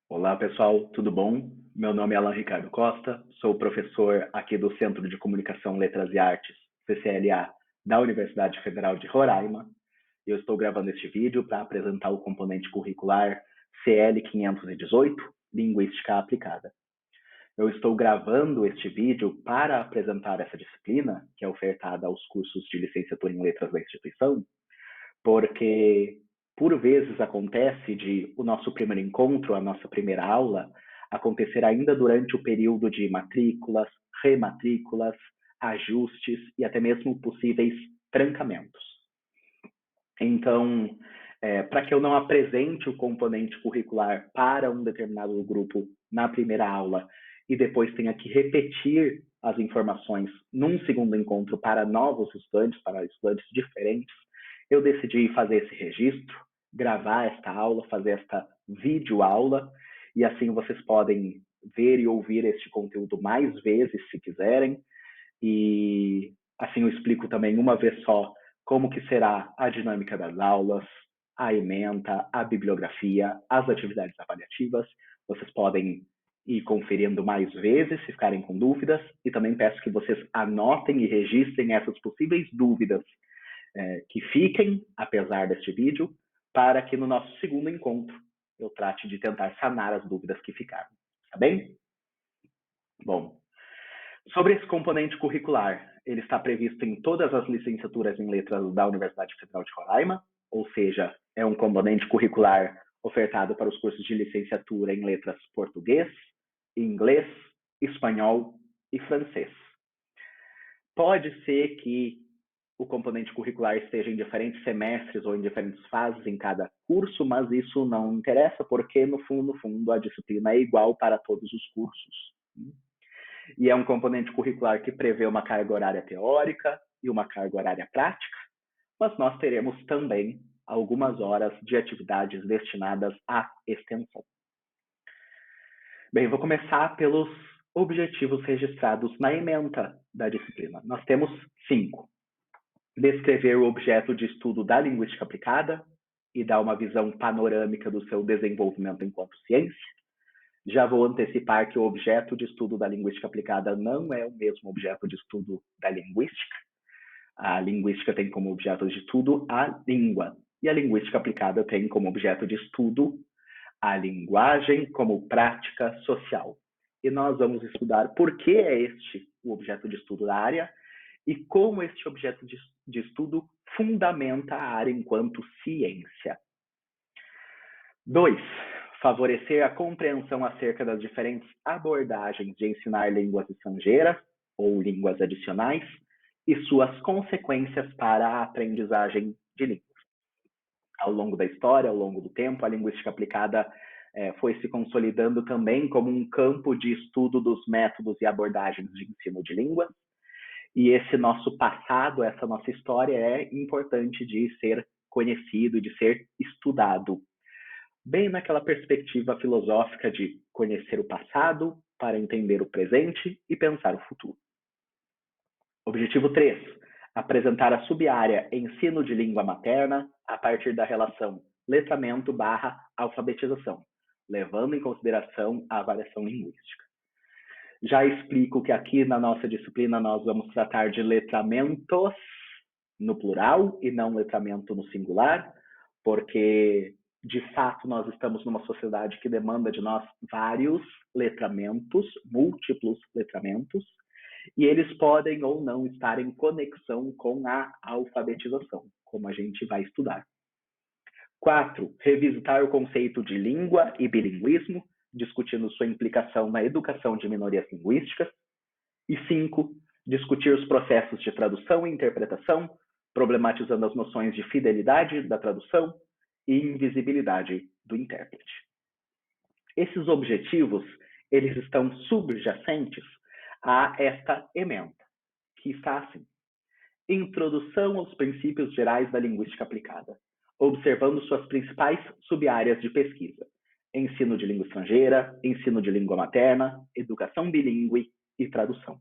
Olá, pessoal, tudo bom? Meu nome é Alan Ricardo Costa, sou professor aqui do Centro de Comunicação, Letras e Artes, CCLA, da Universidade Federal de Roraima. Eu estou gravando este vídeo para apresentar o componente curricular CL 518, Linguística Aplicada. Eu estou gravando este vídeo para apresentar essa disciplina, que é ofertada aos cursos de licenciatura em Letras da instituição, porque por vezes acontece de o nosso primeiro encontro, a nossa primeira aula, acontecer ainda durante o período de matrículas, rematrículas, ajustes e até mesmo possíveis trancamentos. Então, para que eu não apresente o componente curricular para um determinado grupo na primeira aula e depois tenha que repetir as informações num segundo encontro para novos estudantes, para estudantes diferentes, eu decidi fazer esse registro, gravar esta aula, fazer esta videoaula, e assim vocês podem ver e ouvir este conteúdo mais vezes, se quiserem, e assim eu explico também uma vez só como que será a dinâmica das aulas, a ementa, a bibliografia, as atividades avaliativas. Vocês podem ir conferindo mais vezes se ficarem com dúvidas, e também peço que vocês anotem e registrem essas possíveis dúvidas que fiquem, apesar deste vídeo, para que no nosso segundo encontro eu trate de tentar sanar as dúvidas que ficaram. Tá bem? Bom, sobre esse componente curricular, ele está previsto em todas as licenciaturas em letras da Universidade Federal de Roraima, ou seja, é um componente curricular ofertado para os cursos de licenciatura em letras português, inglês, espanhol e francês. Pode ser que o componente curricular esteja em diferentes semestres ou em diferentes fases em cada curso, mas isso não interessa, porque no fundo, a disciplina é igual para todos os cursos. E é um componente curricular que prevê uma carga horária teórica e uma carga horária prática, mas nós teremos também algumas horas de atividades destinadas à extensão. Bem, vou começar pelos objetivos registrados na ementa da disciplina. Nós temos 5. Descrever o objeto de estudo da linguística aplicada e dar uma visão panorâmica do seu desenvolvimento enquanto ciência. Já vou antecipar que o objeto de estudo da linguística aplicada não é o mesmo objeto de estudo da linguística. A linguística tem como objeto de estudo a língua, e a linguística aplicada tem como objeto de estudo a linguagem como prática social. E nós vamos estudar por que é este o objeto de estudo da área e como este objeto de estudo fundamenta a área enquanto ciência. 2. Favorecer a compreensão acerca das diferentes abordagens de ensinar línguas estrangeiras ou línguas adicionais e suas consequências para a aprendizagem de línguas. Ao longo da história, ao longo do tempo, a linguística aplicada foi se consolidando também como um campo de estudo dos métodos e abordagens de ensino de línguas. E esse nosso passado, essa nossa história é importante de ser conhecido, de ser estudado. Bem naquela perspectiva filosófica de conhecer o passado para entender o presente e pensar o futuro. Objetivo 3. Apresentar a sub-área ensino de língua materna a partir da relação letramento/alfabetização, levando em consideração a avaliação linguística. Já explico que aqui na nossa disciplina nós vamos tratar de letramentos no plural e não letramento no singular, porque de fato nós estamos numa sociedade que demanda de nós vários letramentos, múltiplos letramentos, e eles podem ou não estar em conexão com a alfabetização, como a gente vai estudar. 4. Revisitar o conceito de língua e bilinguismo, discutindo sua implicação na educação de minorias linguísticas. E 5. Discutir os processos de tradução e interpretação, problematizando as noções de fidelidade da tradução e invisibilidade do intérprete. Esses objetivos, eles estão subjacentes a esta ementa, que está assim: Introdução aos princípios gerais da linguística aplicada, observando suas principais sub-áreas de pesquisa: ensino de língua estrangeira, ensino de língua materna, educação bilíngue e tradução.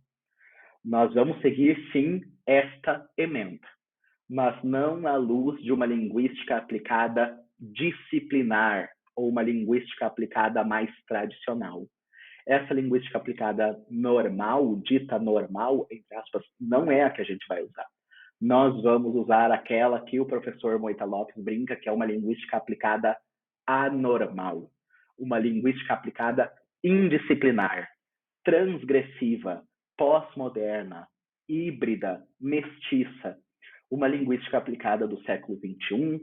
Nós vamos seguir, sim, esta ementa, mas não à luz de uma linguística aplicada disciplinar, ou uma linguística aplicada mais tradicional. Essa linguística aplicada normal, dita normal, entre aspas, não é a que a gente vai usar. Nós vamos usar aquela que o professor Moita Lopes brinca, que é uma linguística aplicada anormal. Uma linguística aplicada indisciplinar, transgressiva, pós-moderna, híbrida, mestiça. Uma linguística aplicada do século XXI,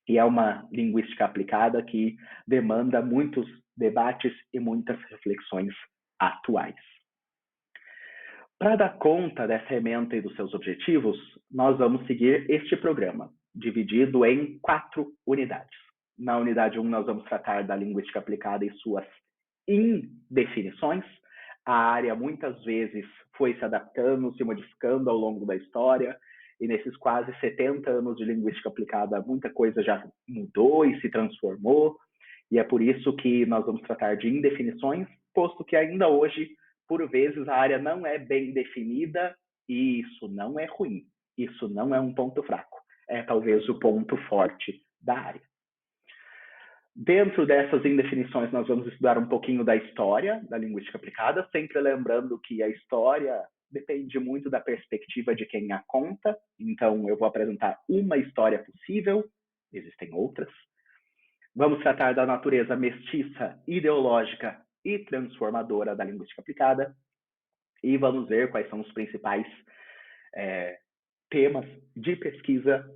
e é uma linguística aplicada que demanda muitos debates e muitas reflexões atuais. Para dar conta dessa ementa e dos seus objetivos, nós vamos seguir este programa, dividido em 4 unidades. Na unidade 1, nós vamos tratar da linguística aplicada e suas indefinições. A área muitas vezes foi se adaptando, se modificando ao longo da história, e nesses quase 70 anos de linguística aplicada, muita coisa já mudou e se transformou, e é por isso que nós vamos tratar de indefinições, posto que ainda hoje, por vezes, a área não é bem definida, e isso não é ruim, isso não é um ponto fraco, é talvez o ponto forte da área. Dentro dessas indefinições, nós vamos estudar um pouquinho da história da linguística aplicada, sempre lembrando que a história depende muito da perspectiva de quem a conta. Então, eu vou apresentar uma história possível, existem outras. Vamos tratar da natureza mestiça, ideológica e transformadora da linguística aplicada. E vamos ver quais são os principais temas de pesquisa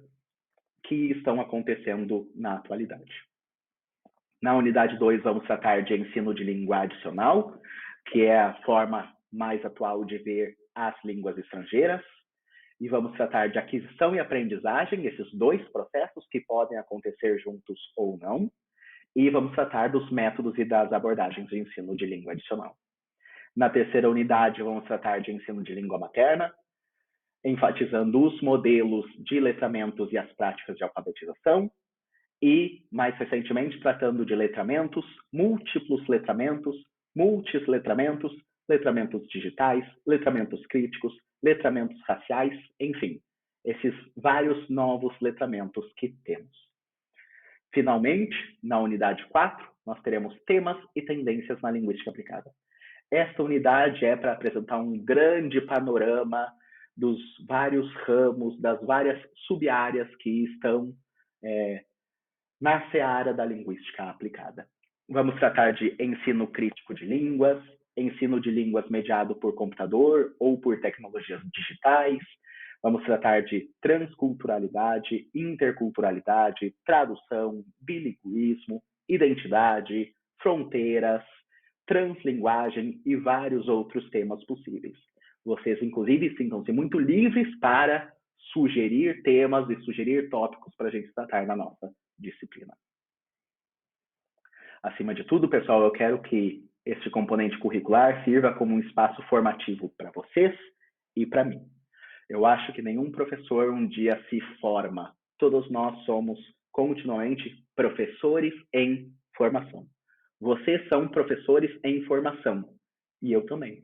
que estão acontecendo na atualidade. Na unidade 2, vamos tratar de ensino de língua adicional, que é a forma mais atual de ver as línguas estrangeiras. E vamos tratar de aquisição e aprendizagem, esses 2 processos que podem acontecer juntos ou não. E vamos tratar dos métodos e das abordagens de ensino de língua adicional. Na terceira unidade, vamos tratar de ensino de língua materna, enfatizando os modelos de letramentos e as práticas de alfabetização. E, mais recentemente, tratando de letramentos, múltiplos letramentos, multisletramentos, letramentos digitais, letramentos críticos, letramentos raciais, enfim, esses vários novos letramentos que temos. Finalmente, na unidade 4, nós teremos temas e tendências na linguística aplicada. Esta unidade é para apresentar um grande panorama dos vários ramos, das várias sub-áreas que estão na seara da linguística aplicada. Vamos tratar de ensino crítico de línguas, ensino de línguas mediado por computador ou por tecnologias digitais. Vamos tratar de transculturalidade, interculturalidade, tradução, bilinguismo, identidade, fronteiras, translinguagem e vários outros temas possíveis. Vocês, inclusive, sintam-se muito livres para sugerir temas e sugerir tópicos para a gente tratar na nossa disciplina. Acima de tudo, pessoal, eu quero que este componente curricular sirva como um espaço formativo para vocês e para mim. Eu acho que nenhum professor um dia se forma. Todos nós somos continuamente professores em formação. Vocês são professores em formação e eu também.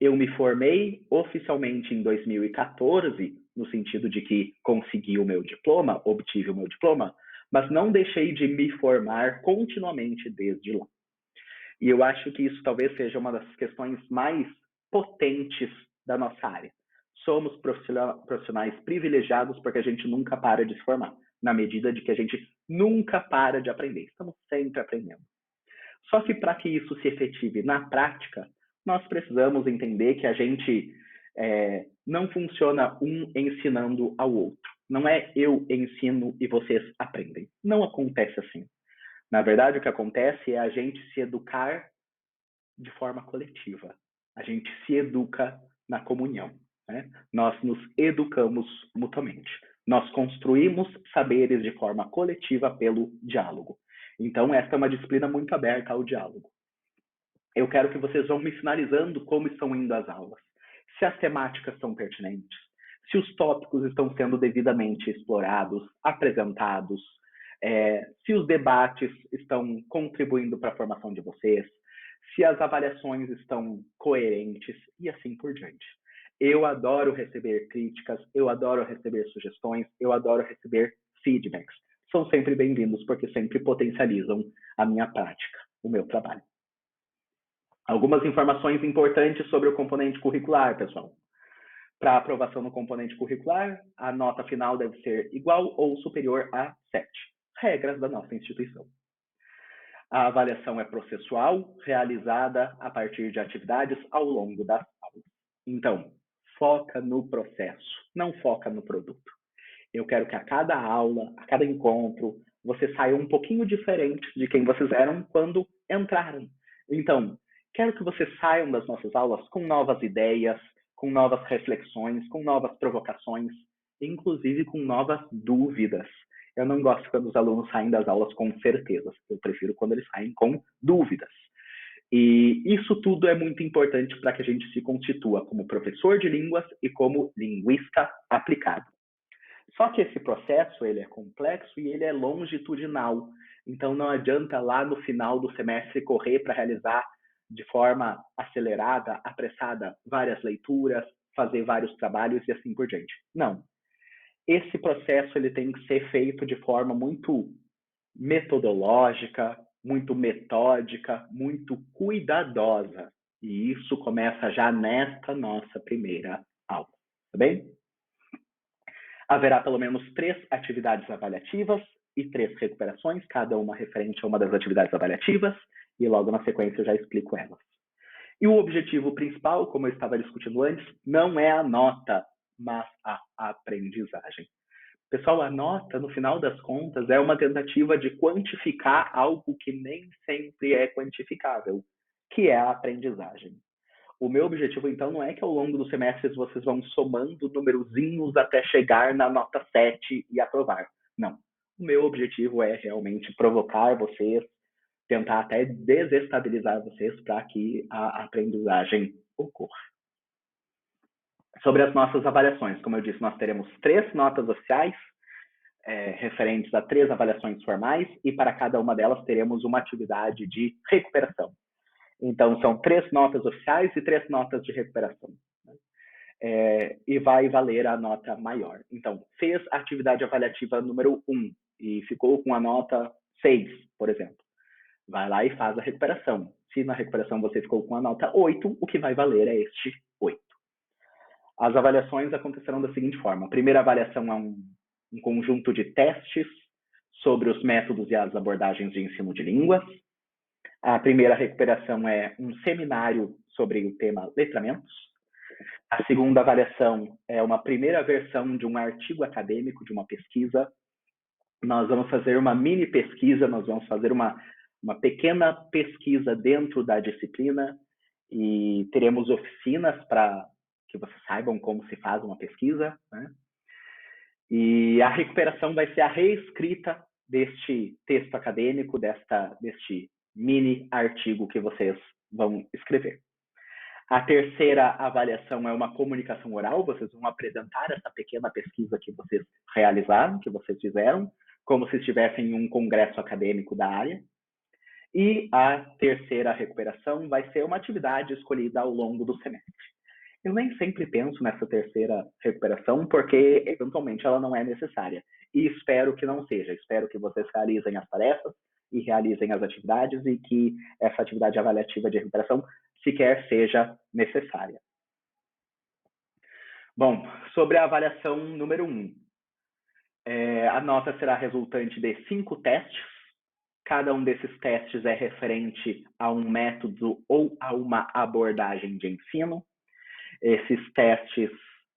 Eu me formei oficialmente em 2014, no sentido de que consegui o meu diploma, obtive o meu diploma, mas não deixei de me formar continuamente desde lá. E eu acho que isso talvez seja uma das questões mais potentes da nossa área. Somos profissionais privilegiados porque a gente nunca para de se formar, na medida de que a gente nunca para de aprender. Estamos sempre aprendendo. Só que para que isso se efetive na prática, nós precisamos entender que a gente não funciona um ensinando ao outro. Não é eu ensino e vocês aprendem. Não acontece assim. Na verdade, o que acontece é a gente se educar de forma coletiva. A gente se educa na comunhão. Né? Nós nos educamos mutuamente. Nós construímos saberes de forma coletiva pelo diálogo. Então, esta é uma disciplina muito aberta ao diálogo. Eu quero que vocês vão me sinalizando como estão indo as aulas, se as temáticas são pertinentes, se os tópicos estão sendo devidamente explorados, apresentados, se os debates estão contribuindo para a formação de vocês, se as avaliações estão coerentes e assim por diante. Eu adoro receber críticas, eu adoro receber sugestões, eu adoro receber feedbacks. são sempre bem-vindos, porque sempre potencializam a minha prática, o meu trabalho. Algumas informações importantes sobre o componente curricular, pessoal. Para aprovação no componente curricular, a nota final deve ser igual ou superior a 7. Regras da nossa instituição. A avaliação é processual, realizada a partir de atividades ao longo das aulas. Então, foca no processo, não foca no produto. Eu quero que a cada aula, a cada encontro, você saia um pouquinho diferente de quem vocês eram quando entraram. Então, quero que vocês saiam das nossas aulas com novas ideias, com novas reflexões, com novas provocações, inclusive com novas dúvidas. Eu não gosto quando os alunos saem das aulas com certezas. Eu prefiro quando eles saem com dúvidas. E isso tudo é muito importante para que a gente se constitua como professor de línguas e como linguista aplicado. Só que esse processo ele é complexo e ele é longitudinal. Então não adianta lá no final do semestre correr para realizar de forma acelerada, apressada, várias leituras, fazer vários trabalhos e assim por diante. Não. Esse processo ele tem que ser feito de forma muito metodológica, muito metódica, muito cuidadosa. E isso começa já nesta nossa primeira aula, tá bem? Haverá pelo menos 3 atividades avaliativas e 3 recuperações, cada uma referente a uma das atividades avaliativas, e logo na sequência eu já explico elas. E o objetivo principal, como eu estava discutindo antes, não é a nota, mas a aprendizagem. Pessoal, a nota, no final das contas, é uma tentativa de quantificar algo que nem sempre é quantificável, que é a aprendizagem. O meu objetivo, então, não é que ao longo dos semestres vocês vão somando numerozinhos até chegar na nota 7 e aprovar. Não. O meu objetivo é realmente provocar vocês, tentar até desestabilizar vocês para que a aprendizagem ocorra. Sobre as nossas avaliações, como eu disse, nós teremos 3 notas oficiais, referentes a 3 avaliações formais, e para cada uma delas teremos uma atividade de recuperação. Então, são 3 notas oficiais e 3 notas de recuperação. E vai valer a nota maior. Então, fez a atividade avaliativa número 1 e ficou com a nota 6, por exemplo. Vai lá e faz a recuperação. Se na recuperação você ficou com a nota 8, o que vai valer é este 8. As avaliações acontecerão da seguinte forma. A primeira avaliação é um conjunto de testes sobre os métodos e as abordagens de ensino de línguas. A primeira recuperação é um seminário sobre o tema letramentos. A segunda avaliação é uma primeira versão de um artigo acadêmico, de uma pesquisa. Nós vamos fazer uma mini pesquisa, nós vamos fazer uma pequena pesquisa dentro da disciplina e teremos oficinas para que vocês saibam como se faz uma pesquisa, né? E a recuperação vai ser a reescrita deste texto acadêmico, deste mini artigo que vocês vão escrever. A terceira avaliação é uma comunicação oral, vocês vão apresentar essa pequena pesquisa que vocês realizaram, que vocês fizeram, como se estivessem em um congresso acadêmico da área. E a terceira recuperação vai ser uma atividade escolhida ao longo do semestre. Eu nem sempre penso nessa terceira recuperação, porque eventualmente ela não é necessária. E espero que não seja. Espero que vocês realizem as tarefas e realizem as atividades e que essa atividade avaliativa de recuperação sequer seja necessária. Bom, sobre a avaliação número 1. A nota será resultante de 5 testes. Cada um desses testes é referente a um método ou a uma abordagem de ensino. Esses testes,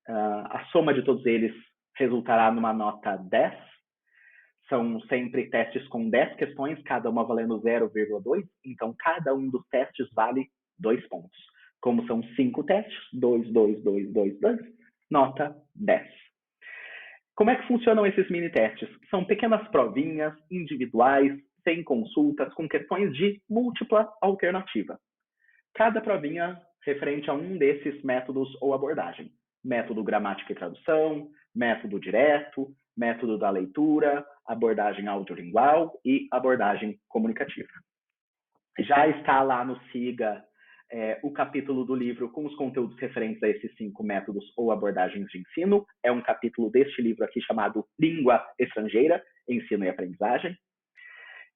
a soma de todos eles resultará numa nota 10. São sempre testes com 10 questões, cada uma valendo 0,2. Então, cada um dos testes vale 2 pontos. Como são 5 testes, 2, 2, 2, 2, 2, nota 10. Como é que funcionam esses mini-testes? São pequenas provinhas individuais, sem consultas, com questões de múltipla alternativa. Cada provinha referente a um desses métodos ou abordagem. Método gramática e tradução, método direto, método da leitura, abordagem audiolingual e abordagem comunicativa. Já está lá no SIGA o capítulo do livro com os conteúdos referentes a esses 5 métodos ou abordagens de ensino. É um capítulo deste livro aqui chamado Língua Estrangeira. Ensino e Aprendizagem.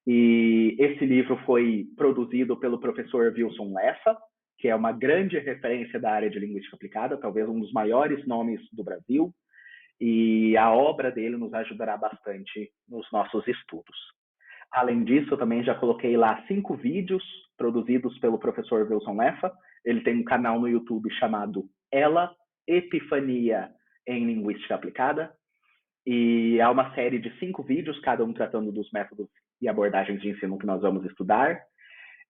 E esse livro foi produzido pelo professor Wilson Lessa, que é uma grande referência da área de linguística aplicada, talvez um dos maiores nomes do Brasil, e a obra dele nos ajudará bastante nos nossos estudos. Além disso, eu também já coloquei lá 5 vídeos produzidos pelo professor Wilson Lessa. Ele tem um canal no YouTube chamado Ela, Epifania em Linguística Aplicada, e há uma série de 5 vídeos, cada um tratando dos métodos e abordagens de ensino que nós vamos estudar,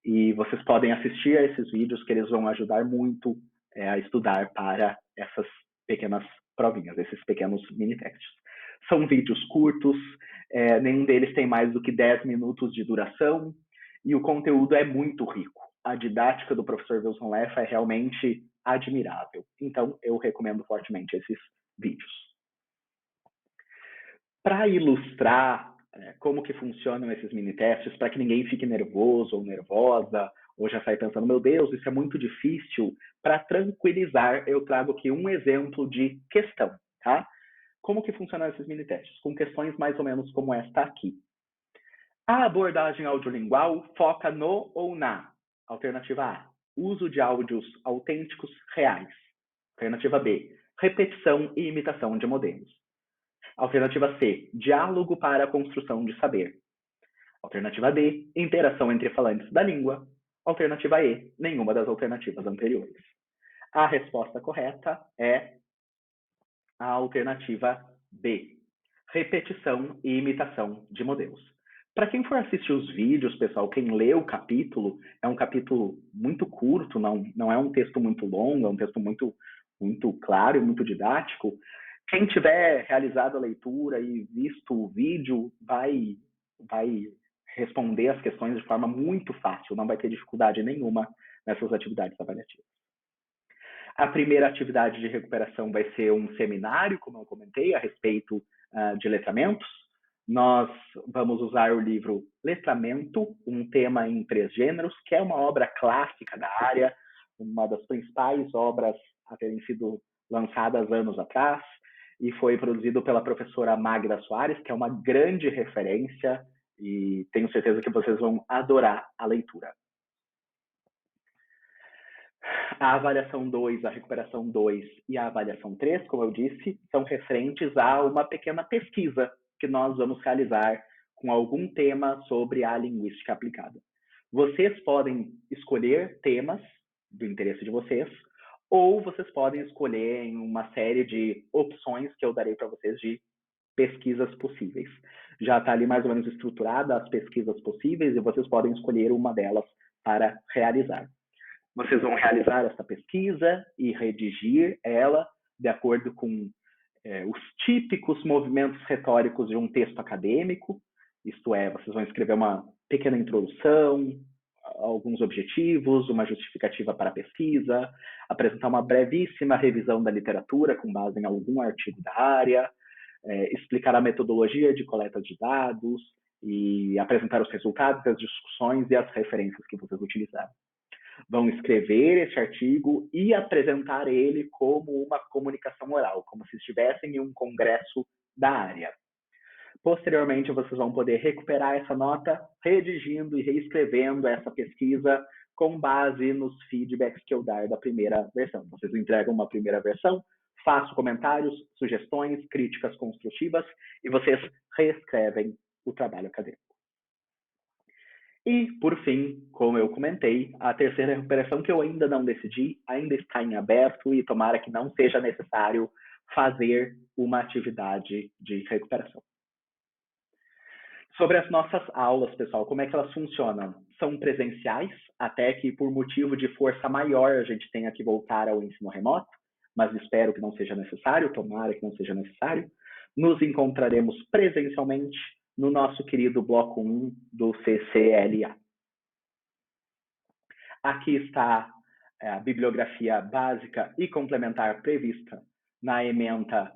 e vocês podem assistir a esses vídeos, que eles vão ajudar muito a estudar para essas pequenas provinhas, esses pequenos mini-textos. São vídeos curtos, nenhum deles tem mais do que 10 minutos de duração, e o conteúdo é muito rico. A didática do professor Wilson Lessa é realmente admirável. Então, eu recomendo fortemente esses vídeos. Para ilustrar como que funcionam esses mini-testes, para que ninguém fique nervoso ou nervosa, ou já saia pensando, meu Deus, isso é muito difícil, para tranquilizar, eu trago aqui um exemplo de questão, tá? Como que funcionam esses mini-testes? Com questões mais ou menos como esta aqui. A abordagem audiolingual foca no ou na? Alternativa A, uso de áudios autênticos reais. Alternativa B, repetição e imitação de modelos. Alternativa C, diálogo para a construção de saber. Alternativa D, interação entre falantes da língua. Alternativa E, nenhuma das alternativas anteriores. A resposta correta é a alternativa B, repetição e imitação de modelos. Para quem for assistir os vídeos, pessoal, quem lê o capítulo, é um capítulo muito curto, não é um texto muito longo, é um texto muito claro e muito didático. Quem tiver realizado a leitura e visto o vídeo vai responder as questões de forma muito fácil, não vai ter dificuldade nenhuma nessas atividades avaliativas. A primeira atividade de recuperação vai ser um seminário, como eu comentei, a respeito de letramentos. Nós vamos usar o livro Letramento, um tema em 3 gêneros, que é uma obra clássica da área, uma das principais obras a terem sido lançadas anos atrás, e foi produzido pela professora Magda Soares, que é uma grande referência, e tenho certeza que vocês vão adorar a leitura. A avaliação 2, a recuperação 2 e a avaliação 3, como eu disse, são referentes a uma pequena pesquisa que nós vamos realizar com algum tema sobre a linguística aplicada. Vocês podem escolher temas do interesse de vocês, ou vocês podem escolher em uma série de opções que eu darei para vocês de pesquisas possíveis. Já está ali mais ou menos estruturada as pesquisas possíveis e vocês podem escolher uma delas para realizar. Vocês vão realizar essa pesquisa e redigir ela de acordo com os típicos movimentos retóricos de um texto acadêmico, isto é, vocês vão escrever uma pequena introdução, alguns objetivos, uma justificativa para a pesquisa, apresentar uma brevíssima revisão da literatura com base em algum artigo da área, explicar a metodologia de coleta de dados e apresentar os resultados, as discussões e as referências que vocês utilizaram. Vão escrever esse artigo e apresentar ele como uma comunicação oral, como se estivessem em um congresso da área. Posteriormente, vocês vão poder recuperar essa nota, redigindo e reescrevendo essa pesquisa com base nos feedbacks que eu dar da primeira versão. Vocês entregam uma primeira versão, faço comentários, sugestões, críticas construtivas e vocês reescrevem o trabalho acadêmico. E, por fim, como eu comentei, a terceira recuperação que eu ainda não decidi, ainda está em aberto e tomara que não seja necessário fazer uma atividade de recuperação. Sobre as nossas aulas, pessoal, como é que elas funcionam? São presenciais, até que por motivo de força maior a gente tenha que voltar ao ensino remoto, mas espero que não seja necessário, tomara que não seja necessário. Nos encontraremos presencialmente no nosso querido bloco 1 do CCLA. Aqui está a bibliografia básica e complementar prevista na ementa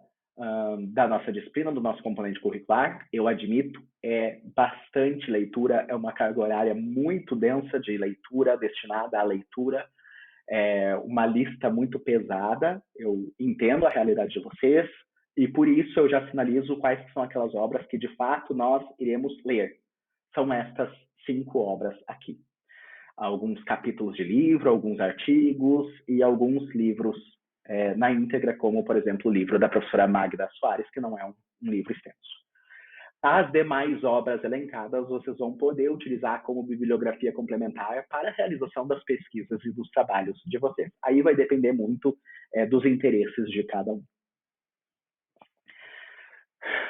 da nossa disciplina, do nosso componente curricular. Eu admito, é bastante leitura, é uma carga horária muito densa de leitura, destinada à leitura, é uma lista muito pesada. Eu entendo a realidade de vocês, E por isso eu já sinalizo quais são aquelas obras que de fato nós iremos ler. São estas 5 obras aqui. Alguns capítulos de livro, alguns artigos e alguns livros na íntegra, como, por exemplo, o livro da professora Magda Soares, que não é um livro extenso. As demais obras elencadas vocês vão poder utilizar como bibliografia complementar para a realização das pesquisas e dos trabalhos de vocês. Aí vai depender muito dos interesses de cada um.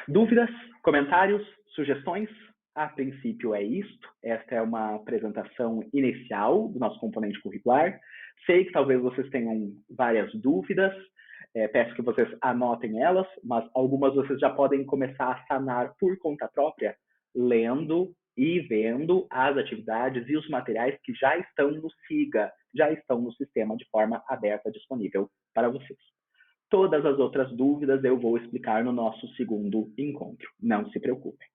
Dúvidas, comentários, sugestões? A princípio é isto. Esta é uma apresentação inicial do nosso componente curricular. Sei que talvez vocês tenham várias dúvidas. Peço que vocês anotem elas, mas algumas vocês já podem começar a sanar por conta própria, lendo e vendo as atividades e os materiais que já estão no SIGA, já estão no sistema de forma aberta, disponível para vocês. Todas as outras dúvidas eu vou explicar no nosso segundo encontro. Não se preocupem.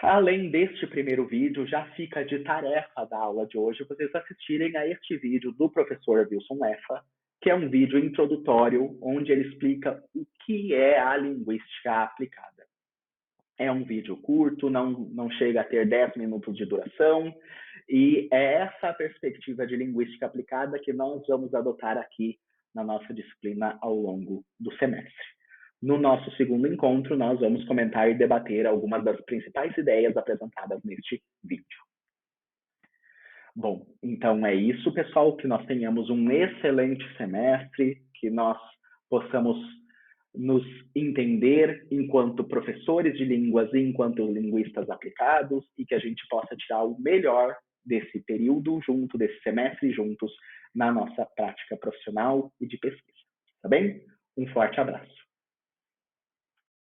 Além deste primeiro vídeo, já fica de tarefa da aula de hoje vocês assistirem a este vídeo do professor Wilson Leffa, que é um vídeo introdutório onde ele explica o que é a linguística aplicada. É um vídeo curto, não chega a ter 10 minutos de duração, e é essa perspectiva de linguística aplicada que nós vamos adotar aqui na nossa disciplina ao longo do semestre. No nosso segundo encontro, nós vamos comentar e debater algumas das principais ideias apresentadas neste vídeo. Bom, então é isso, pessoal, que nós tenhamos um excelente semestre, que nós possamos nos entender enquanto professores de línguas e enquanto linguistas aplicados, e que a gente possa tirar o melhor desse período junto, desse semestre juntos, na nossa prática profissional e de pesquisa. Tá bem? Um forte abraço.